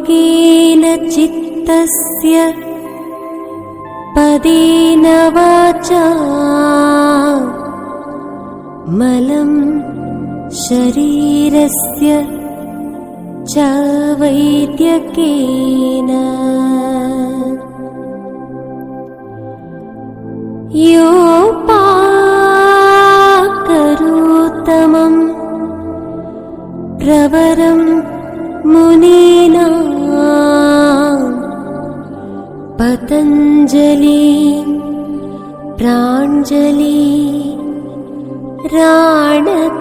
योगेन चित्तस्य पदेन वाचा मलं शरीरस्य च वैद्यकेन योपाकरोत्तमं प्रवरं मुनीना पतञ्जलि प्राञ्जलि राणतोऽस्मि।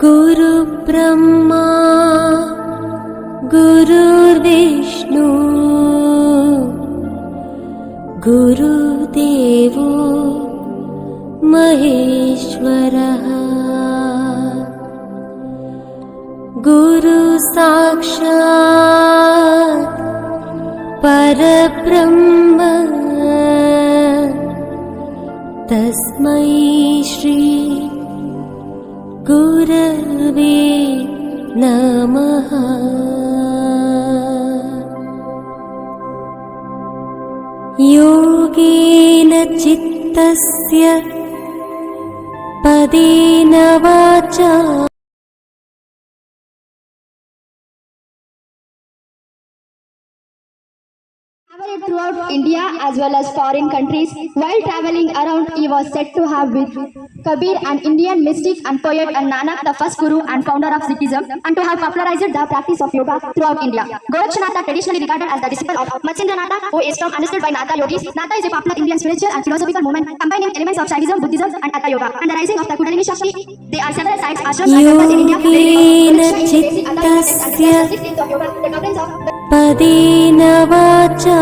गुरुब्रह्मा गुरुर्विष्णु गुरुदेवो महेश्वरः गुरु साक्षात् परब्रह्म तस्मै श्री गुरवे नमः। योगेन चित्तस्य पदेन वाचा throughout India as well as foreign countries. While traveling around, he was said to have with Kabir, an Indian mystic and poet, and Nanak, the first guru and founder of Sikhism, and to have popularized the practice of yoga throughout India. Gorakshanatha, traditionally regarded as the disciple of Machindranath, who is from understood by Natha yogis. Natha is a popular Indian spiritual and philosophical movement combining elements of Shaivism, Buddhism, and Hatha yoga, and the rising of the Kundalini Shakti. There are several sites, ashrams, and temples in India. पदेन वाचा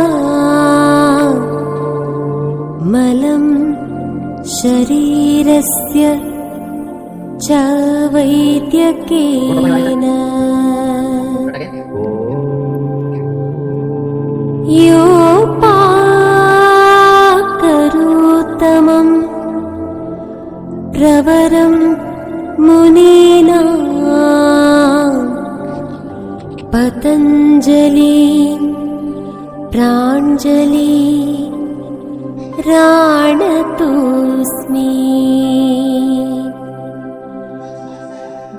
मलं शरीरस्य च वैद्यकेन योपाकरोत्तमं प्रवरं मुनीना पतञ्जलि प्राञ्जलि राणतोऽस्मि।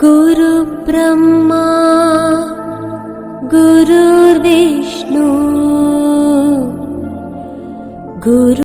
गुरुब्रह्मा गुरुर्विष्णु गुरु